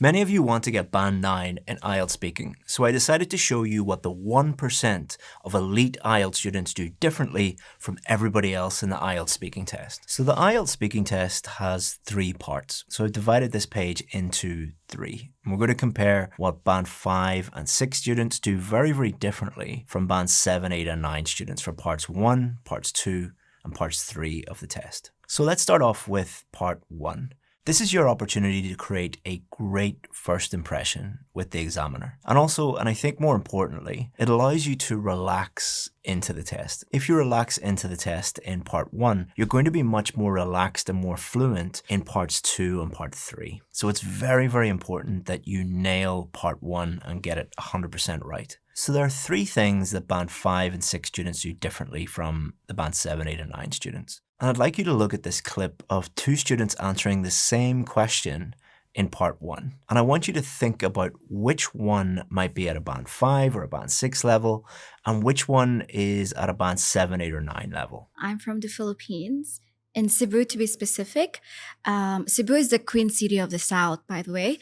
Many of you want to get Band 9 in IELTS Speaking, so I decided to show you what the 1% of elite IELTS students do differently from everybody else in the IELTS Speaking test. So the IELTS Speaking test has 3 parts, so I've divided this page into 3. And we're going to compare what Band 5 and 6 students do very, very differently from Band 7, 8 and 9 students for parts 1, parts 2 and parts 3 of the test. So let's start off with part 1. This is your opportunity to create a great first impression with the examiner. And also, and I think more importantly, it allows you to relax into the test. If you relax into the test in part 1, you're going to be much more relaxed and more fluent in parts 2 and part 3. So it's very, very important that you nail part 1 and get it 100% right. So there are 3 things that Band 5 and 6 students do differently from the Band 7, 8 and 9 students. And I'd like you to look at this clip of 2 students answering the same question in part 1. And I want you to think about which one might be at a Band 5 or a Band 6 level, and which one is at a Band 7, 8 or 9 level. I'm from the Philippines, in Cebu to be specific. Cebu is the Queen City of the South, by the way.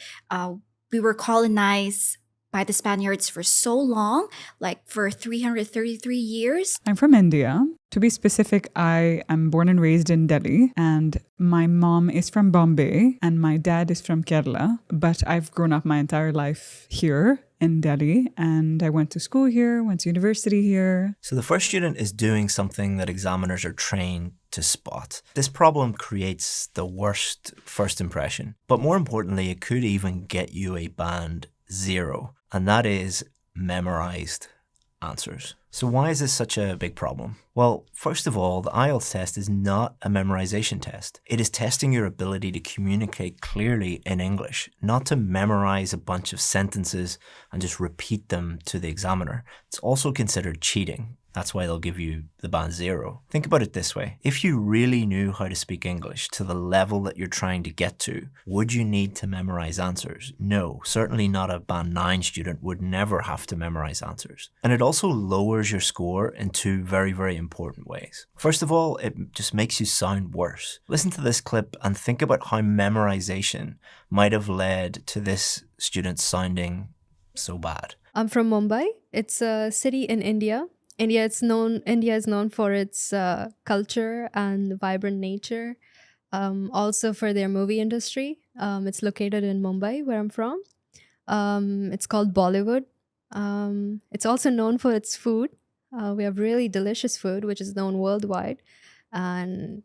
We were colonized by the Spaniards for so long, like for 333 years. I'm from India. To be specific, I am born and raised in Delhi, and my mom is from Bombay and my dad is from Kerala. But I've grown up my entire life here in Delhi, and I went to school here, went to university here. So the first student is doing something that examiners are trained to spot. This problem creates the worst first impression, but more importantly, it could even get you a Band 0, and that is memorized answers. So why is this such a big problem? Well, first of all, the IELTS test is not a memorization test. It is testing your ability to communicate clearly in English, not to memorize a bunch of sentences and just repeat them to the examiner. It's also considered cheating. That's why they'll give you the Band 0. Think about it this way. If you really knew how to speak English to the level that you're trying to get to, would you need to memorize answers? No, certainly not a Band 9 student would never have to memorize answers. And it also lowers your score in 2 very, very important ways. First of all, it just makes you sound worse. Listen to this clip and think about how memorization might have led to this student sounding so bad. I'm from Mumbai. It's a city in India. India is known for its culture and vibrant nature, also for their movie industry. It's located in Mumbai, where I'm from. It's called Bollywood. It's also known for its food. We have really delicious food, which is known worldwide. And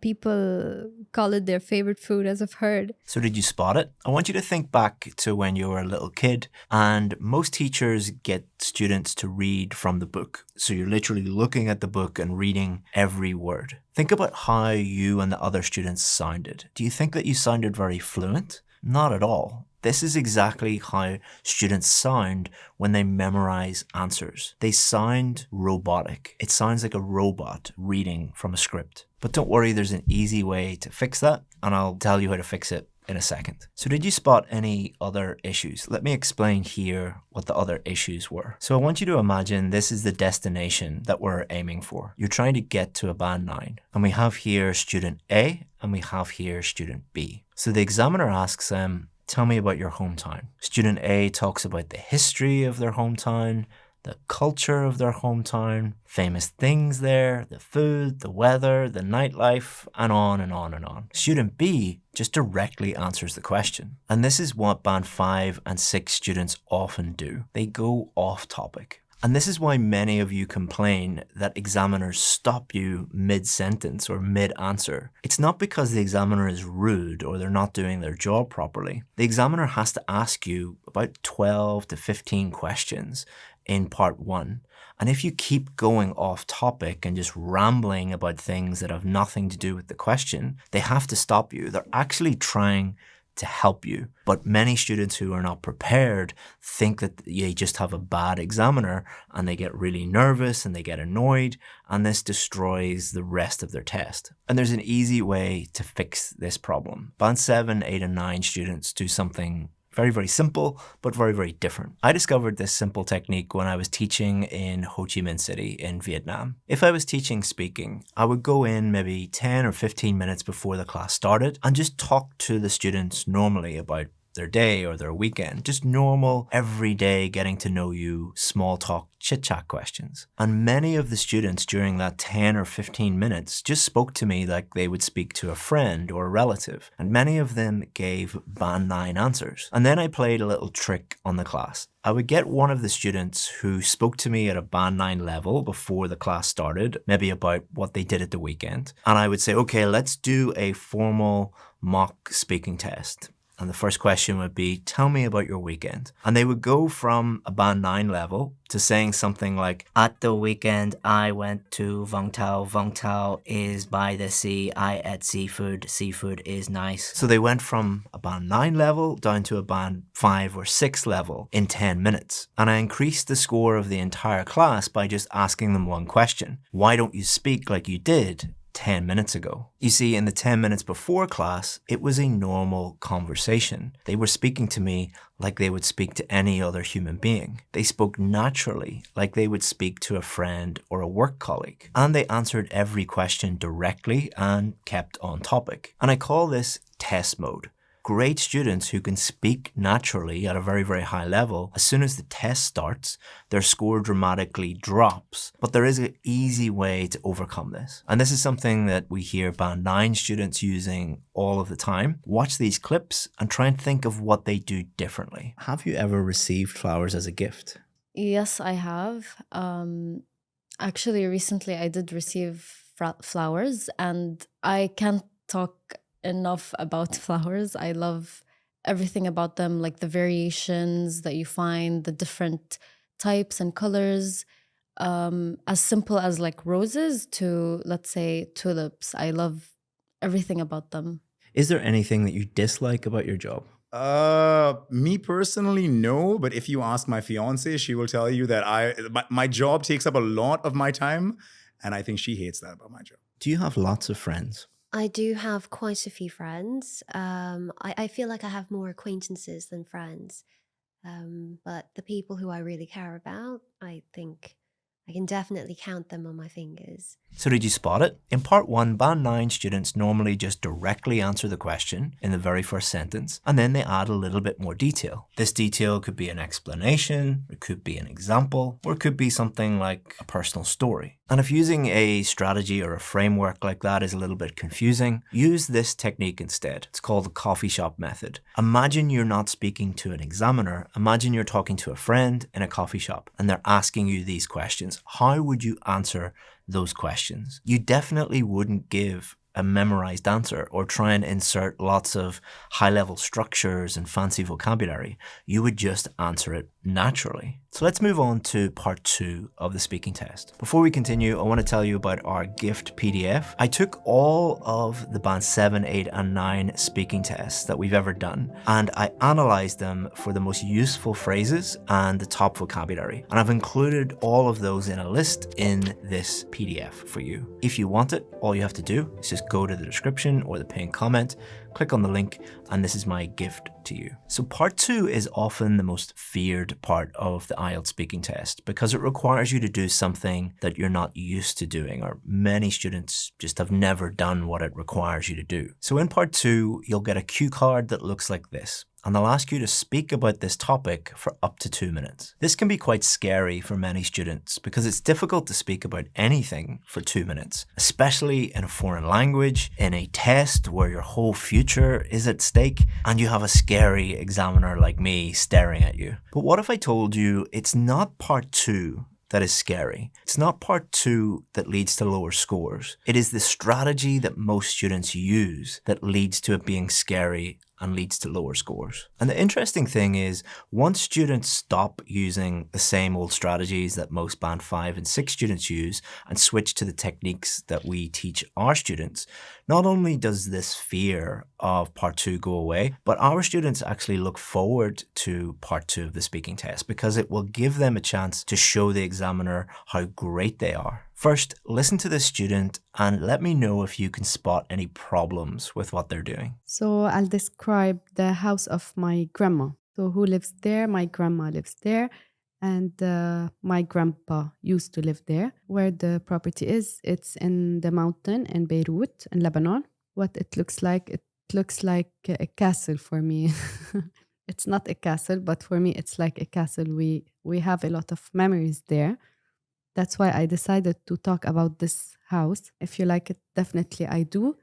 people call it their favorite food, as I've heard. So did you spot it? I want you to think back to when you were a little kid, and most teachers get students to read from the book. So you're literally looking at the book and reading every word. Think about how you and the other students sounded. Do you think that you sounded very fluent? Not at all. This is exactly how students sound when they memorize answers. They sound robotic. It sounds like a robot reading from a script. But don't worry, there's an easy way to fix that, and I'll tell you how to fix it in a second. So did you spot any other issues? Let me explain here what the other issues were. So I want you to imagine this is the destination that we're aiming for. You're trying to get to a Band 9, and we have here student A and we have here student B. So the examiner asks them, tell me about your hometown. Student A talks about the history of their hometown, the culture of their hometown, famous things there, the food, the weather, the nightlife, and on and on and on. Student B just directly answers the question. And this is what Band 5 and 6 students often do. They go off topic. And this is why many of you complain that examiners stop you mid-sentence or mid-answer. It's not because the examiner is rude or they're not doing their job properly. The examiner has to ask you about 12 to 15 questions in part 1. And if you keep going off topic and just rambling about things that have nothing to do with the question, they have to stop you. They're actually trying to help you. But many students who are not prepared think that they just have a bad examiner, and they get really nervous and they get annoyed, and this destroys the rest of their test. And there's an easy way to fix this problem. Band 7, 8 and 9 students do something very, very simple, but very, very different. I discovered this simple technique when I was teaching in Ho Chi Minh City in Vietnam. If I was teaching speaking, I would go in maybe 10 or 15 minutes before the class started and just talk to the students normally about their day or their weekend. Just normal, everyday, getting to know you, small talk, chit-chat questions. And many of the students during that 10 or 15 minutes just spoke to me like they would speak to a friend or a relative. And many of them gave band 9 answers. And then I played a little trick on the class. I would get one of the students who spoke to me at a band 9 level before the class started, maybe about what they did at the weekend. And I would say, okay, let's do a formal mock speaking test. And the first question would be, tell me about your weekend. And they would go from a band 9 level to saying something like, at the weekend, I went to Vung Tau. Vung Tau is by the sea. I ate seafood. Seafood is nice. So they went from a band 9 level down to a band 5 or 6 level in 10 minutes. And I increased the score of the entire class by just asking them one question. Why don't you speak like you did 10 minutes ago? You see, in the 10 minutes before class, it was a normal conversation. They were speaking to me like they would speak to any other human being. They spoke naturally, like they would speak to a friend or a work colleague. And they answered every question directly and kept on topic. And I call this test mode. Great students who can speak naturally at a very, very high level, as soon as the test starts, their score dramatically drops. But there is an easy way to overcome this. And this is something that we hear band 9 students using all of the time. Watch these clips and try and think of what they do differently. Have you ever received flowers as a gift? Yes, I have. Actually, recently I did receive flowers, and I can't talk enough about flowers. I love everything about them, like the variations that you find, the different types and colors, as simple as like roses to, let's say, tulips. I love everything about them. Is there anything that you dislike about your job? Me personally, no. But if you ask my fiance, she will tell you that my job takes up a lot of my time, and I think she hates that about my job. Do you have lots of friends? I do have quite a few friends. I feel like I have more acquaintances than friends. But the people who I really care about, I think I can definitely count them on my fingers. So did you spot it? In part 1, band 9 students normally just directly answer the question in the very first sentence, and then they add a little bit more detail. This detail could be an explanation, it could be an example, or it could be something like a personal story. And if using a strategy or a framework like that is a little bit confusing, use this technique instead. It's called the coffee shop method. Imagine you're not speaking to an examiner. Imagine you're talking to a friend in a coffee shop and they're asking you these questions. How would you answer those questions? You definitely wouldn't give a memorized answer or try and insert lots of high-level structures and fancy vocabulary. You would just answer it naturally. So let's move on to part 2 of the speaking test. Before we continue, I want to tell you about our gift PDF. I took all of the band 7, 8 and 9 speaking tests that we've ever done and I analyzed them for the most useful phrases and the top vocabulary. And I've included all of those in a list in this PDF for you. If you want it, all you have to do is just go to the description or the pinned comment, click on the link, and this is my gift to you. So part 2 is often the most feared part of the IELTS speaking test because it requires you to do something that you're not used to doing, or many students just have never done what it requires you to do. So in part 2, you'll get a cue card that looks like this. And they'll ask you to speak about this topic for up to 2 minutes. This can be quite scary for many students because it's difficult to speak about anything for 2 minutes, especially in a foreign language, in a test where your whole future is at stake, and you have a scary examiner like me staring at you. But what if I told you it's not part 2 that is scary? It's not part 2 that leads to lower scores. It is the strategy that most students use that leads to it being scary and leads to lower scores. And the interesting thing is, once students stop using the same old strategies that most band 5 and 6 students use and switch to the techniques that we teach our students, not only does this fear of part 2 go away, but our students actually look forward to part 2 of the speaking test because it will give them a chance to show the examiner how great they are. First, listen to the student and let me know if you can spot any problems with what they're doing. So I'll describe the house of my grandma. So who lives there? My grandma lives there. And my grandpa used to live there. Where the property is, it's in the mountain in Beirut, in Lebanon. What it looks like a castle for me. It's not a castle, but for me, it's like a castle. We have a lot of memories there. That's why I decided to talk about this house. If you like it, definitely I do.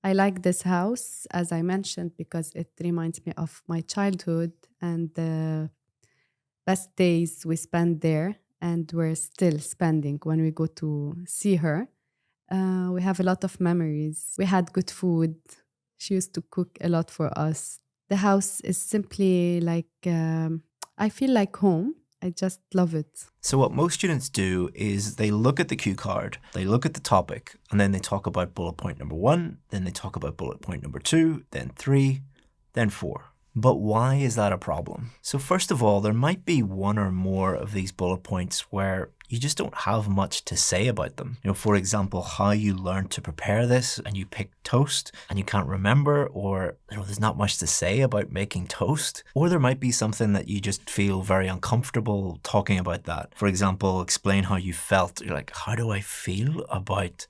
I like this house, as I mentioned, because it reminds me of my childhood and the best days we spent there, and we're still spending when we go to see her. We have a lot of memories. We had good food. She used to cook a lot for us. The house is simply like, I feel like home. I just love it. So what most students do is they look at the cue card, they look at the topic, and then they talk about bullet point number 1, then they talk about bullet point number 2, then 3, then 4. But why is that a problem? So first of all, there might be one or more of these bullet points where you just don't have much to say about them. For example, how you learned to prepare this and you picked toast and you can't remember, or there's not much to say about making toast. Or there might be something that you just feel very uncomfortable talking about that. For example, explain how you felt. You're like, how do I feel about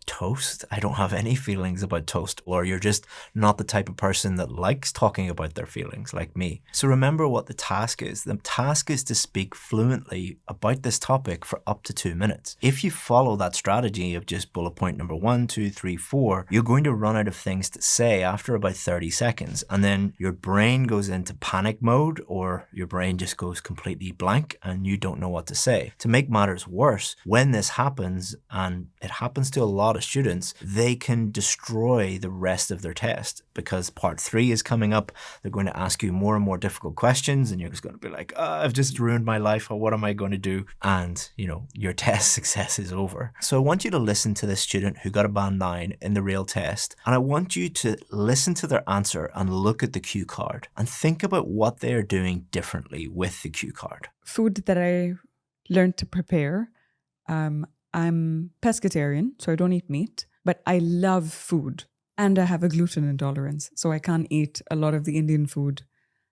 toast? I don't have any feelings about toast. Or you're just not the type of person that likes talking about their feelings, like me. So remember what the task is. The task is to speak fluently about this topic for up to 2 minutes. If you follow that strategy of just bullet point number 1, 2, 3, 4, you're going to run out of things to say after about 30 seconds. And then your brain goes into panic mode, or your brain just goes completely blank and you don't know what to say. To make matters worse, when this happens, and it happens to a lot of students, they can destroy the rest of their test, because part 3 is coming up. They're going to ask you more and more difficult questions, and you're just going to be like, I've just ruined my life. What am I going to do? And your test success is over. So I want you to listen to this student who got a band 9 in the real test, and I want you to listen to their answer and look at the cue card and think about what they are doing differently with the cue card. Food that I learned to prepare. I'm pescatarian, so I don't eat meat, but I love food. And I have a gluten intolerance, so I can't eat a lot of the Indian food.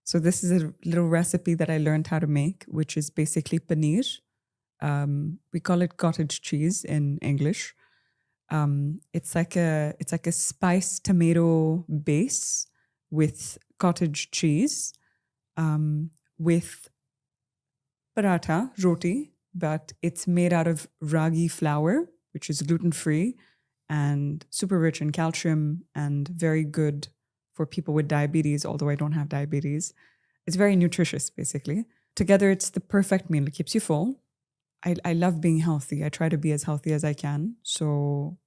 So this is a little recipe that I learned how to make, which is basically paneer. We call it cottage cheese in English. It's like a spiced tomato base with cottage cheese, with paratha, roti, but it's made out of ragi flour, which is gluten-free and super rich in calcium and very good for people with diabetes, although I don't have diabetes. It's very nutritious, basically. Together, it's the perfect meal. It keeps you full. I love being healthy. I try to be as healthy as I can. So,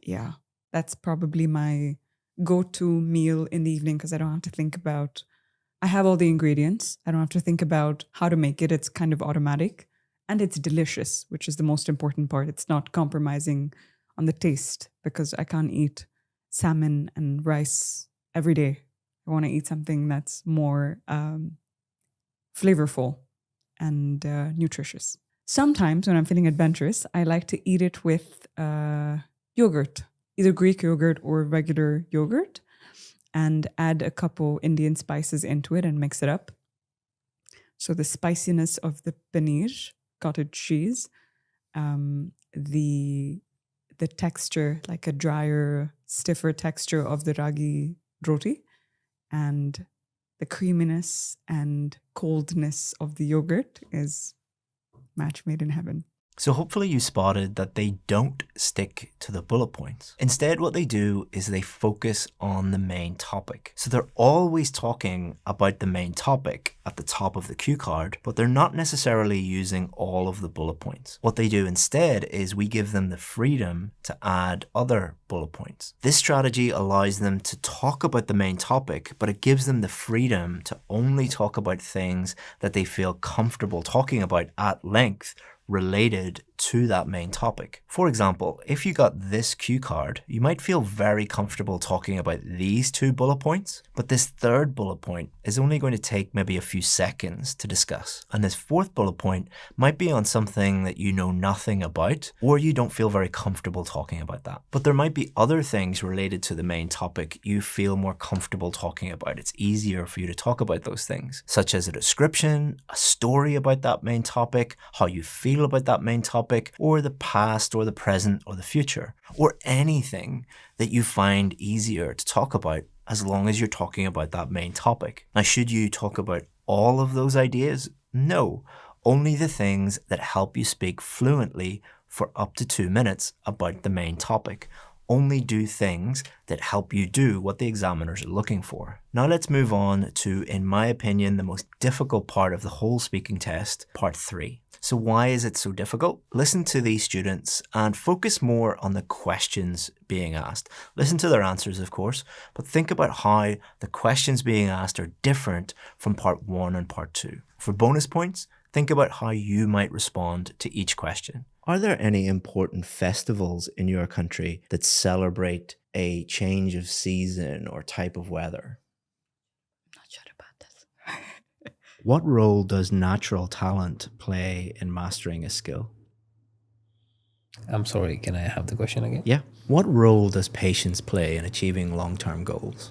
yeah, that's probably my go-to meal in the evening, because I don't have to think about, I have all the ingredients. I don't have to think about how to make it. It's kind of automatic, and it's delicious, which is the most important part. It's not compromising on the taste, because I can't eat salmon and rice every day. I want to eat something that's more flavorful and nutritious. Sometimes when I'm feeling adventurous, I like to eat it with yogurt, either Greek yogurt or regular yogurt, and add a couple Indian spices into it and mix it up. So the spiciness of the paneer, cottage cheese, the texture, like a drier, stiffer texture of the ragi roti, and the creaminess and coldness of the yogurt is match made in heaven. So hopefully you spotted that they don't stick to the bullet points. Instead, what they do is they focus on the main topic. So they're always talking about the main topic at the top of the cue card, but they're not necessarily using all of the bullet points. What they do instead is we give them the freedom to add other bullet points. This strategy allows them to talk about the main topic, but it gives them the freedom to only talk about things that they feel comfortable talking about at length related to that main topic. For example, if you got this cue card, you might feel very comfortable talking about these 2 bullet points, but this 3rd bullet point is only going to take maybe a few seconds to discuss. And this 4th bullet point might be on something that you know nothing about, or you don't feel very comfortable talking about that. But there might be other things related to the main topic you feel more comfortable talking about. It's easier for you to talk about those things, such as a description, a story about that main topic, how you feel about that main topic, or the past or the present or the future, or anything that you find easier to talk about as long as you're talking about that main topic. Now, should you talk about all of those ideas? No, only the things that help you speak fluently for up to 2 minutes about the main topic. Only do things that help you do what the examiners are looking for. Now let's move on to, in my opinion, the most difficult part of the whole speaking test, part 3. So why is it so difficult? Listen to these students and focus more on the questions being asked. Listen to their answers, of course, but think about how the questions being asked are different from part 1 and part 2. For bonus points, think about how you might respond to each question. Are there any important festivals in your country that celebrate a change of season or type of weather? Not sure about this. What role does natural talent play in mastering a skill? I'm sorry, can I have the question again? Yeah. What role does patience play in achieving long-term goals?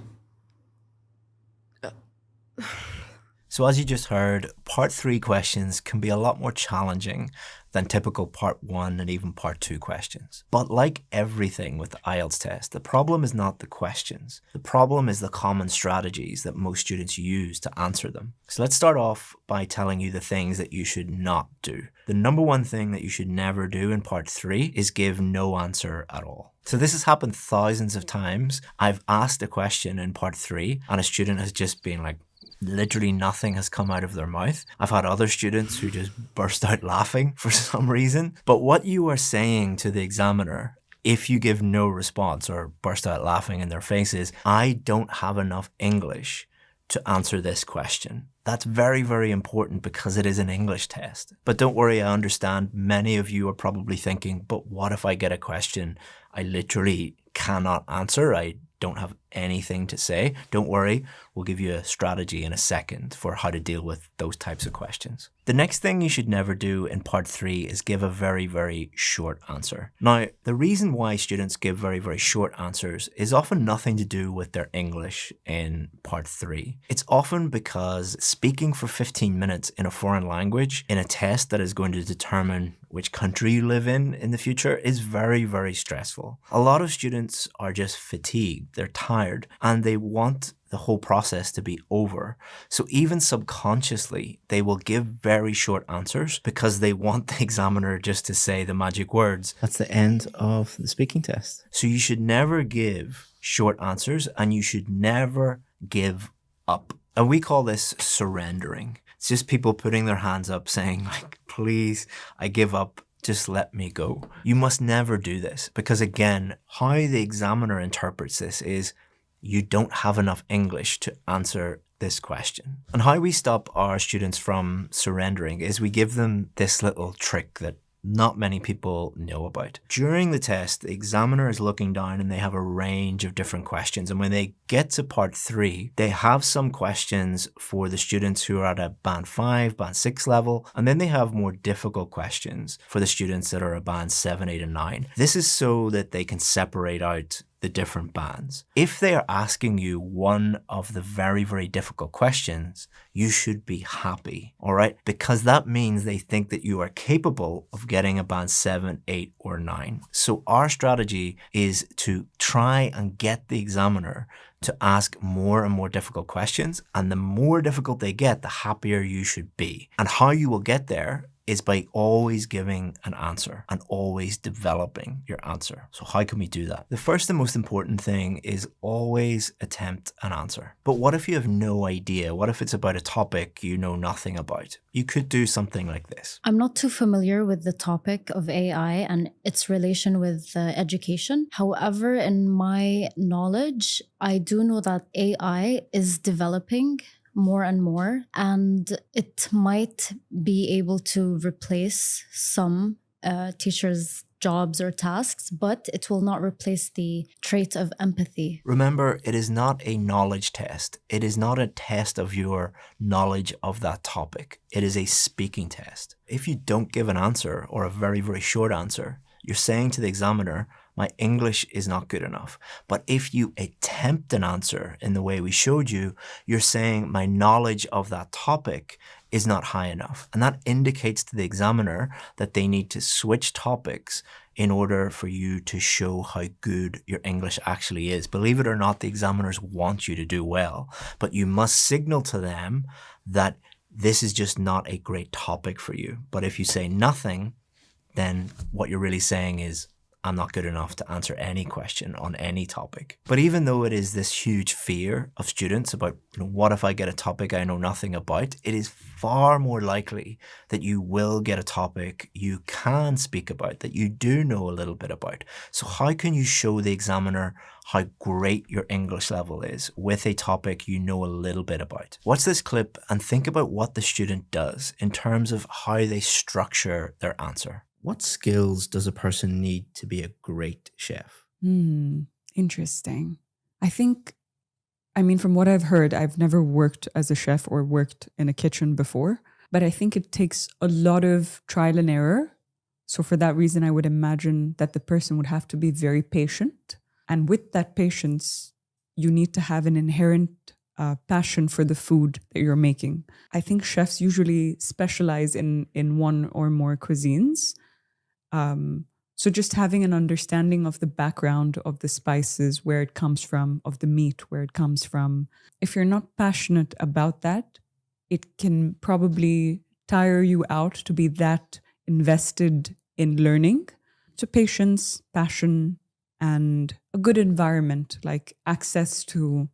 So as you just heard, part 3 questions can be a lot more challenging than typical part 1 and even part 2 questions. But like everything with the IELTS test, the problem is not the questions. The problem is the common strategies that most students use to answer them. So let's start off by telling you the things that you should not do. The number one thing that you should never do in part 3 is give no answer at all. So this has happened thousands of times. I've asked a question in part 3 and a student has just been like, literally nothing has come out of their mouth. I've had other students who just burst out laughing for some reason. But what you are saying to the examiner, if you give no response or burst out laughing in their faces, I don't have enough English to answer this question. That's very, very important because it is an English test. But don't worry, I understand many of you are probably thinking, but what if I get a question I literally cannot answer? I don't have anything to say. Don't worry, we'll give you a strategy in a second for how to deal with those types of questions. The next thing you should never do in part 3 is give a very, very short answer. Now, the reason why students give very, very short answers is often nothing to do with their English in part 3. It's often because speaking for 15 minutes in a foreign language in a test that is going to determine which country you live in the future is very, very stressful. A lot of students are just fatigued, they're tired, and they want the whole process to be over. So even subconsciously, they will give very short answers because they want the examiner just to say the magic words. That's the end of the speaking test. So you should never give short answers and you should never give up. And we call this surrendering. It's just people putting their hands up saying, like, please, I give up. Just let me go. You must never do this because, again, how the examiner interprets this is you don't have enough English to answer this question. And how we stop our students from surrendering is we give them this little trick that not many people know about. During the test, the examiner is looking down and they have a range of different questions. And when they get to part 3, they have some questions for the students who are at a band 5, band 6 level. And then they have more difficult questions for the students that are a band 7, 8, and 9. This is so that they can separate out the different bands. If they are asking you one of the very, very difficult questions, you should be happy, all right? Because that means they think that you are capable of getting a band 7, 8, or 9. So our strategy is to try and get the examiner to ask more and more difficult questions. And the more difficult they get, the happier you should be. And how you will get there is by always giving an answer and always developing your answer. So how can we do that? The first and most important thing is always attempt an answer. But what if you have no idea? What if it's about a topic you know nothing about? You could do something like this. I'm not too familiar with the topic of AI and its relation with education. However, in my knowledge, I do know that AI is developing more and more, and it might be able to replace some teachers' jobs or tasks, but it will not replace the trait of empathy. Remember, it is not a knowledge test. It is not a test of your knowledge of that topic. It is a speaking test. If you don't give an answer or a very, very short answer, you're saying to the examiner, my English is not good enough. But if you attempt an answer in the way we showed you, you're saying my knowledge of that topic is not high enough. And that indicates to the examiner that they need to switch topics in order for you to show how good your English actually is. Believe it or not, the examiners want you to do well, but you must signal to them that this is just not a great topic for you. But if you say nothing, then what you're really saying is, I'm not good enough to answer any question on any topic. But even though it is this huge fear of students about, what if I get a topic I know nothing about, it is far more likely that you will get a topic you can speak about, that you do know a little bit about. So how can you show the examiner how great your English level is with a topic you know a little bit about? Watch this clip and think about what the student does in terms of how they structure their answer. What skills does a person need to be a great chef? Interesting. From what I've heard, I've never worked as a chef or worked in a kitchen before, but I think it takes a lot of trial and error. So for that reason, I would imagine that the person would have to be very patient. And with that patience, you need to have an inherent passion for the food that you're making. I think chefs usually specialize in one or more cuisines. So just having an understanding of the background of the spices, where it comes from, of the meat, where it comes from. If you're not passionate about that, it can probably tire you out to be that invested in learning. So patience, passion, and a good environment, like access to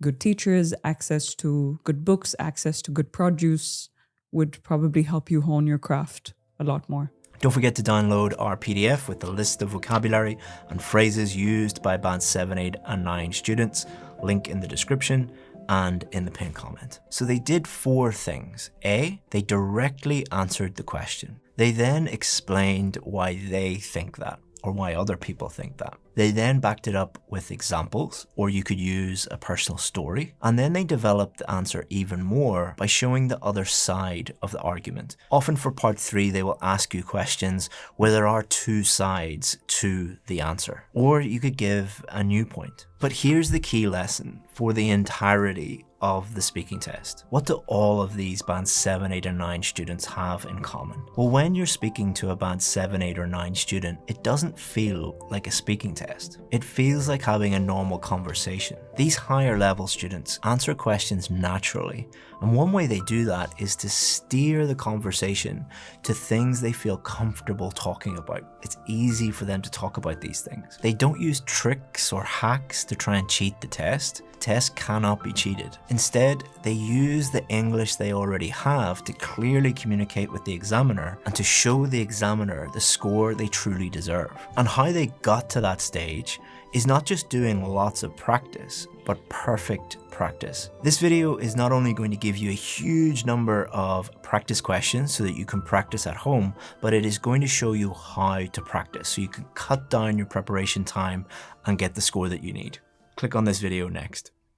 good teachers, access to good books, access to good produce would probably help you hone your craft a lot more. Don't forget to download our PDF with the list of vocabulary and phrases used by Band 7, 8 and 9 students. Link in the description and in the pinned comment. So they did 4 things. A, they directly answered the question. They then explained why they think that, or why other people think that. They then backed it up with examples, or you could use a personal story. And then they developed the answer even more by showing the other side of the argument. Often for part 3, they will ask you questions where there are 2 sides to the answer. Or you could give a new point. But here's the key lesson for the entirety of the speaking test. What do all of these Band 7, 8 and 9 students have in common? Well, when you're speaking to a Band 7, 8 or 9 student, it doesn't feel like a speaking test. It feels like having a normal conversation. These higher level students answer questions naturally, and one way they do that is to steer the conversation to things they feel comfortable talking about. It's easy for them to talk about these things. They don't use tricks or hacks to try and cheat the test. The test cannot be cheated. Instead, they use the English they already have to clearly communicate with the examiner and to show the examiner the score they truly deserve. And how they got to that stage is not just doing lots of practice, but perfect practice. This video is not only going to give you a huge number of practice questions so that you can practice at home, but it is going to show you how to practice so you can cut down your preparation time and get the score that you need. Click on this video next.